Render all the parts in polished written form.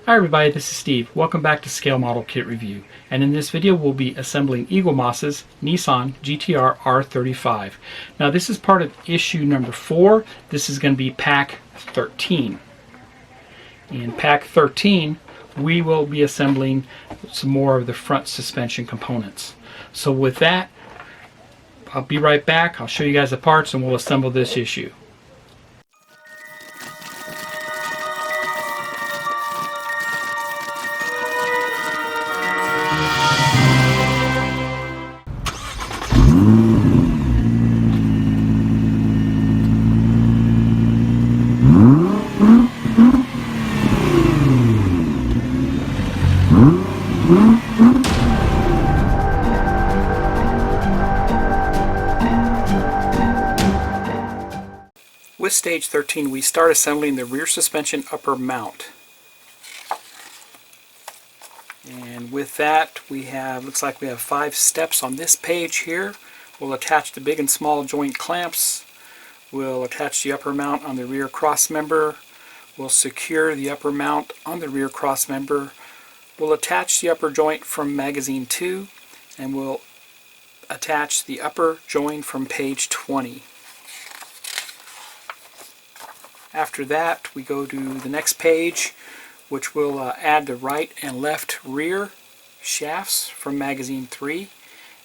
Hi everybody, this is Steve. Welcome back to Scale Model Kit Review. And in this video we'll be assembling Eaglemoss's Nissan GTR R35. Now this is part of issue number 4. This is going to be pack 13. In pack 13 we will be assembling some more of the front suspension components. So with that, I'll be right back. I'll show you guys the parts and we'll assemble this issue. With stage 13, we start assembling the rear suspension upper mount. And with that, looks like we have 5 steps on this page here. We'll attach the big and small joint clamps. We'll attach the upper mount on the rear cross member. We'll secure the upper mount on the rear cross member. We'll attach the upper joint from magazine 2, and we'll attach the upper joint from page 20. After that, we go to the next page, which will add the right and left rear shafts from magazine 3,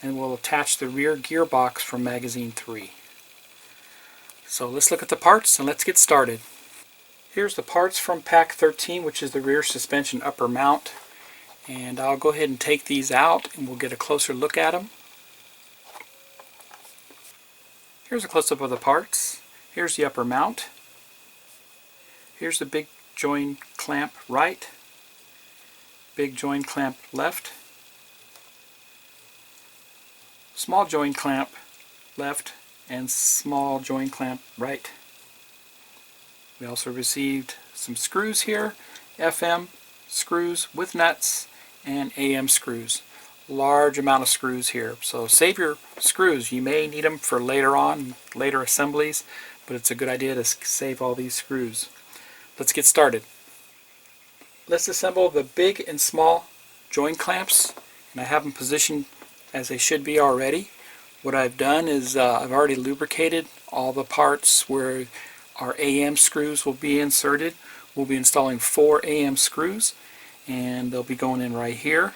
and we'll attach the rear gearbox from magazine 3. So let's look at the parts and let's get started. Here's the parts from pack 13, which is the rear suspension upper mount. And I'll go ahead and take these out and we'll get a closer look at them. Here's a close-up of the parts. Here's the upper mount. Here's the big joint clamp right, big joint clamp left, small joint clamp left, and small joint clamp right. We also received some screws here, FM screws with nuts and AM screws. Large amount of screws here, so save your screws. You may need them for later on, later assemblies, but it's a good idea to save all these screws. Let's get started. Let's assemble the big and small joint clamps, and I have them positioned as they should be already. What I've done is I've already lubricated all the parts where our AM screws will be inserted. We'll be installing 4 AM screws, and they'll be going in right here,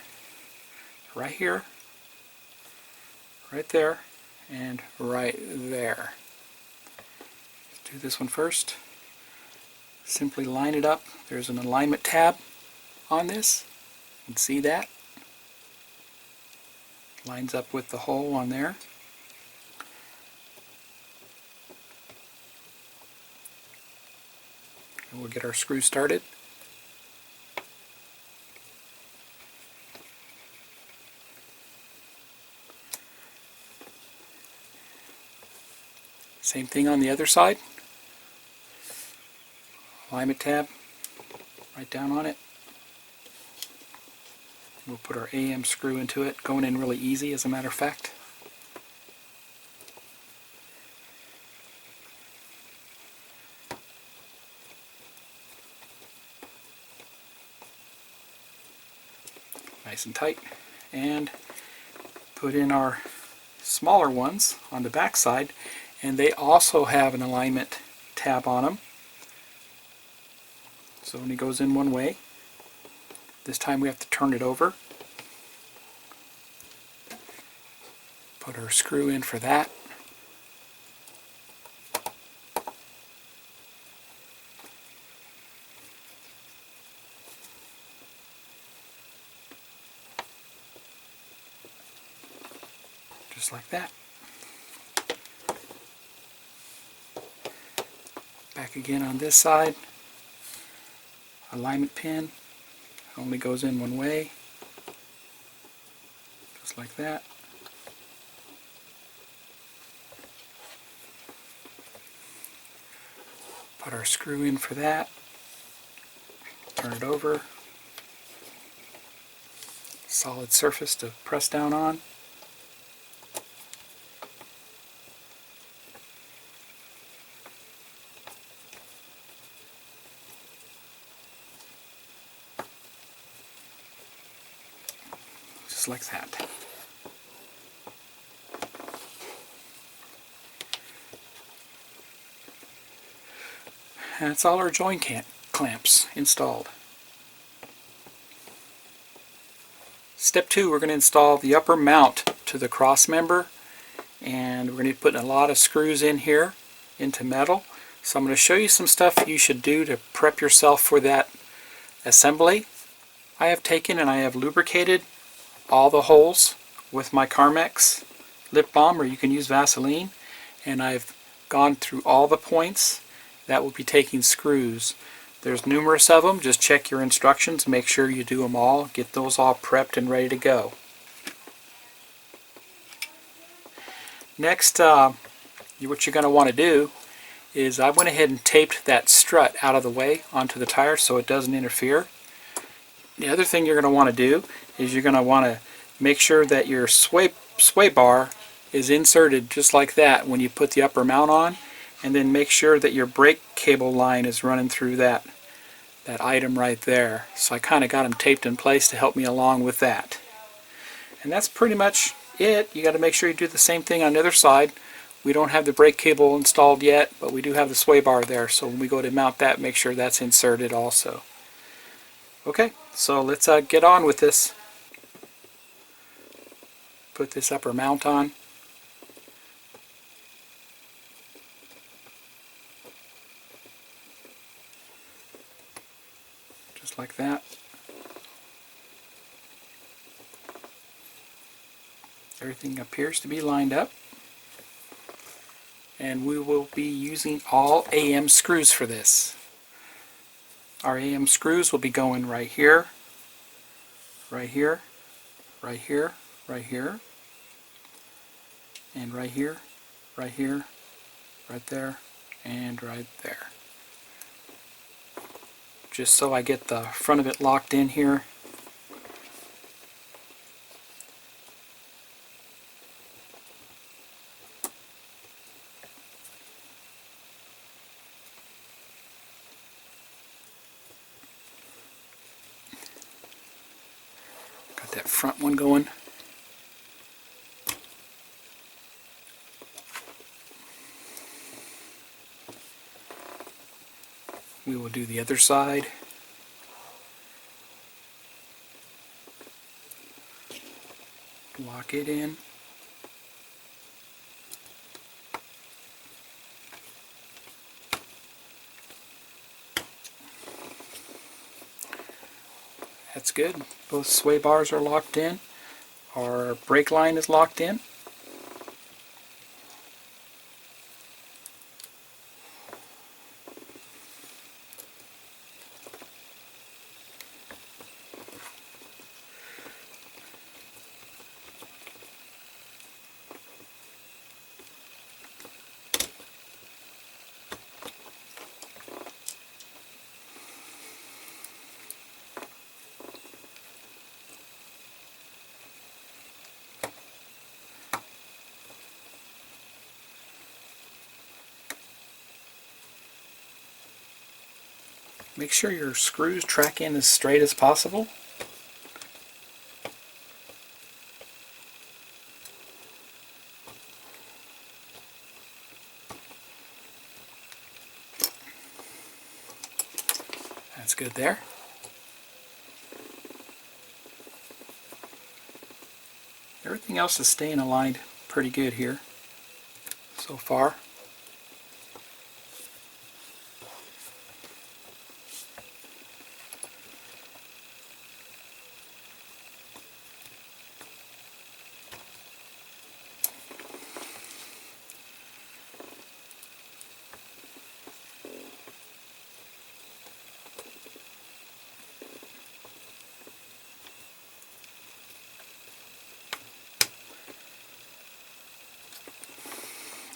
right here, right there, and right there. Let's do this one first. Simply line it up. There's an alignment tab on this. You can see that. Lines up with the hole on there. And we'll get our screw started. Same thing on the other side. Alignment tab, right down on it. We'll put our AM screw into it, going in really easy as a matter of fact. Nice and tight. And put in our smaller ones on the back side, and they also have an alignment tab on them. So when it goes in one way, this time we have to turn it over. Put our screw in for that. Just like that. Back again on this side. Alignment pin only goes in one way, just like that. Put our screw in for that, turn it over, solid surface to press down on. just like that. And that's all our joint clamps installed. Step 2, we're going to install the upper mount to the cross member, and we're going to be putting a lot of screws in here into metal. So I'm going to show you some stuff you should do to prep yourself for that assembly. I have taken and I have lubricated all the holes with my Carmex lip balm, or you can use Vaseline, and I've gone through all the points that will be taking screws. There's numerous of them. Just check your instructions, make sure you do them all, get those all prepped and ready to go. Next, what you're going to want to do is I went ahead and taped that strut out of the way onto the tire so it doesn't interfere. The other thing you're going to want to do is you're going to want to make sure that your sway bar is inserted just like that when you put the upper mount on, and then make sure that your brake cable line is running through that item right there. So I kind of got them taped in place to help me along with that. And that's pretty much it. You got to make sure you do the same thing on the other side. We don't have the brake cable installed yet, but we do have the sway bar there, so when we go to mount that, make sure that's inserted also. Okay, so let's get on with this. Put this upper mount on. Just like that. Everything appears to be lined up. And we will be using all AM screws for this. Our AM screws will be going right here, right here, right here, right here, and right here, right here, right there, and right there. Just so I get the front of it locked in here. Got that front one going. We will do the other side. Lock it in. That's good. Both sway bars are locked in. Our brake line is locked in. Make sure your screws track in as straight as possible. That's good there. Everything else is staying aligned pretty good here so far.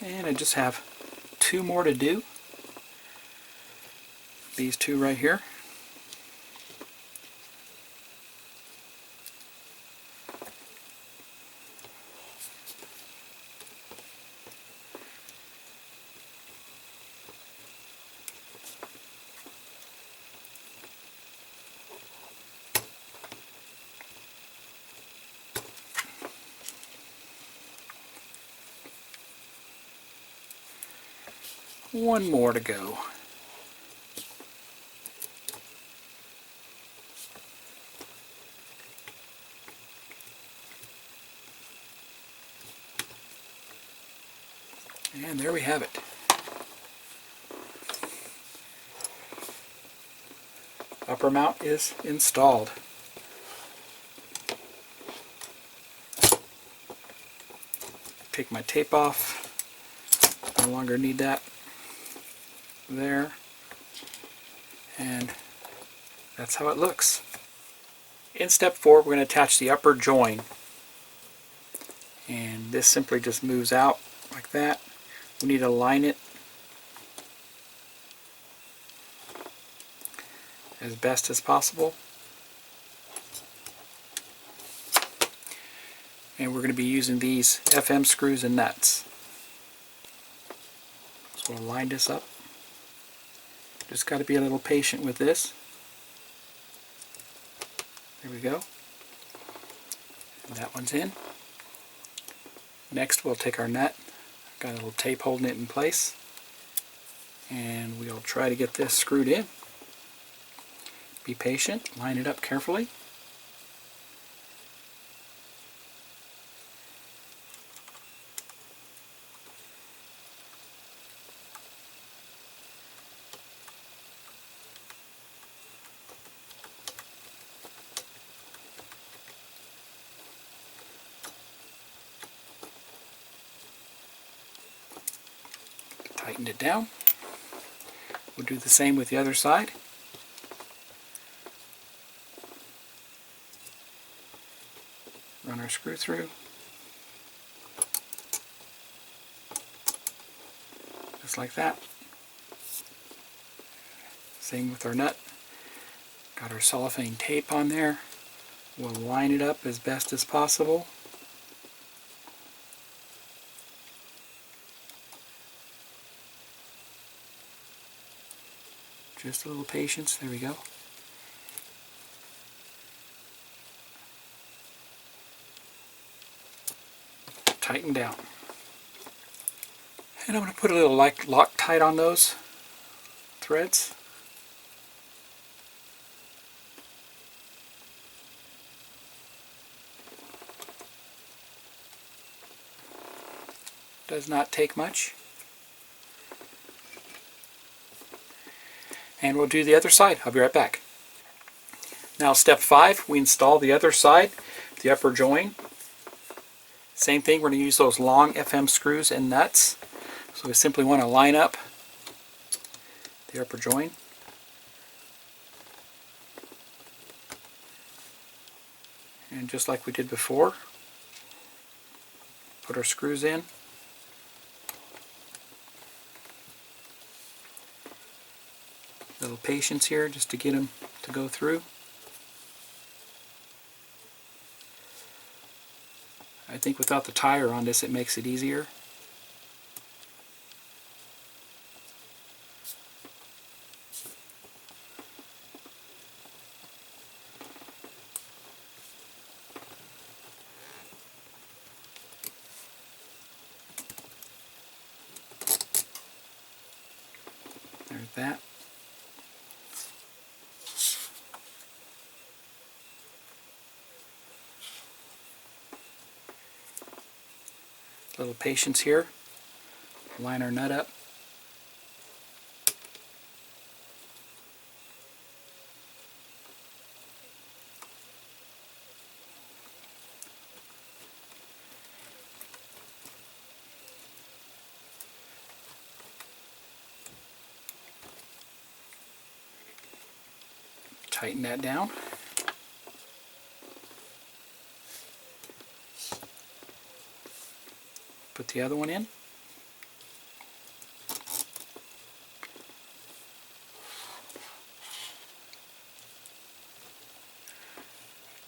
And I just have two more to do. These two right here. One more to go. And there we have it. Upper mount is installed. Take my tape off. No longer need that. There. And that's how it looks. In step 4, we're going to attach the upper join. And this simply just moves out like that. We need to line it as best as possible. And we're going to be using these FM screws and nuts. So we'll line this up. Just got to be a little patient with this. There we go. And that one's in. Next we'll take our nut. Got a little tape holding it in place. And we'll try to get this screwed in. Be patient. Line it up carefully. Tightened it down. We'll do the same with the other side. Run our screw through. Just like that. Same with our nut. Got our cellophane tape on there. We'll line it up as best as possible. Just a little patience. There we go. Tighten down. And I'm going to put a little Loctite on those threads. Does not take much. And we'll do the other side. I'll be right back. Now step 5, we install the other side, the upper join. Same thing, we're going to use those long FM screws and nuts. So we simply want to line up the upper join. And just like we did before, put our screws in. A little patience here just to get them to go through. I think without the tire on this it makes it easier. There's that. A little patience here. Line our nut up. Tighten that down. Put the other one in.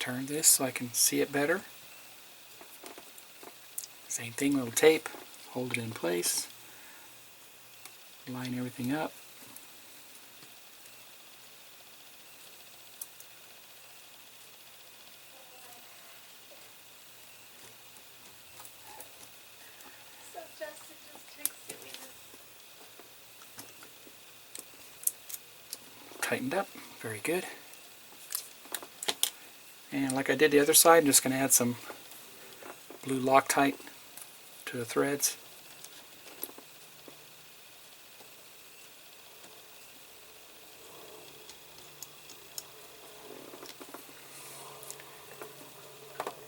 Turn this so I can see it better. Same thing, little tape. Hold it in place. Line everything up. tightened up. Very good. And like I did the other side, I'm just going to add some blue Loctite to the threads.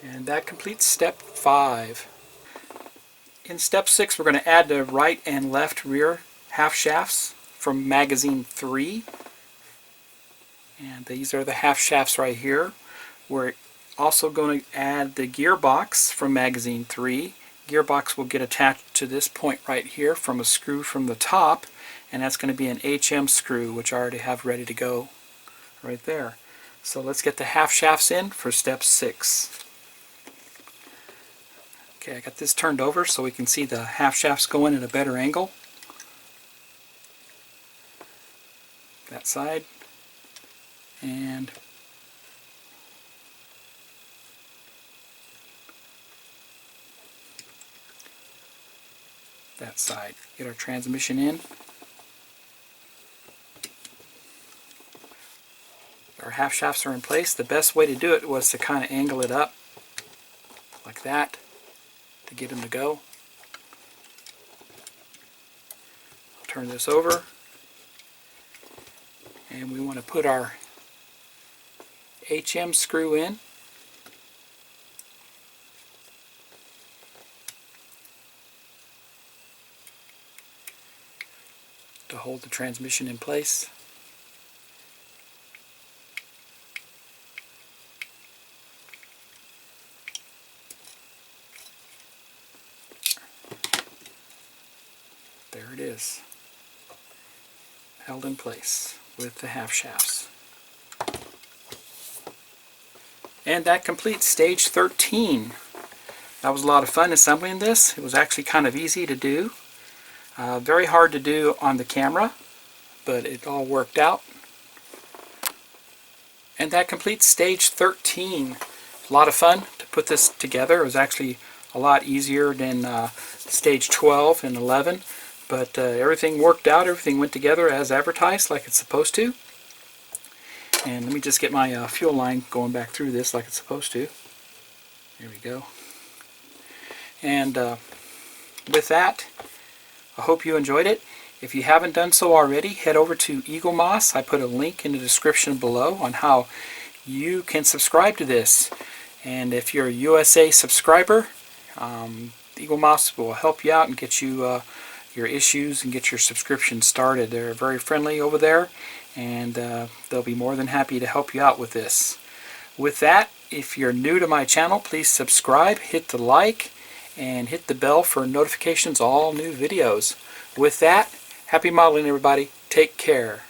And that completes step 5. In step 6, we're going to add the right and left rear half shafts from magazine 3. And these are the half shafts right here. We're also going to add the gearbox from magazine 3. Gearbox will get attached to this point right here from a screw from the top, and that's going to be an HM screw, which I already have ready to go right there. So let's get the half shafts in for step 6. Okay, I got this turned over so we can see the half shafts going at a better angle. That side. And that side. Get our transmission in. Our half shafts are in place. The best way to do it was to kind of angle it up like that to get them to go. I'll turn this over, and we want to put our HM screw in. To hold the transmission in place. There it is, held in place with the half shafts. And that completes stage 13. That was a lot of fun assembling this. It was actually kind of easy to do. Very hard to do on the camera, but it all worked out. And that completes stage 13. A lot of fun to put this together. It was actually a lot easier than stage 12 and 11, but everything worked out. Everything went together as advertised, like it's supposed to. And let me just get my fuel line going back through this like it's supposed to. There we go. And with that, I hope you enjoyed it. If you haven't done so already, head over to Eaglemoss. I put a link in the description below on how you can subscribe to this. And if you're a USA subscriber, Eaglemoss will help you out and get you your issues and get your subscription started. They're very friendly over there, and they'll be more than happy to help you out with this. With that, if you're new to my channel, please subscribe, hit the like, and hit the bell for notifications of all new videos. With that, happy modeling everybody. Take care.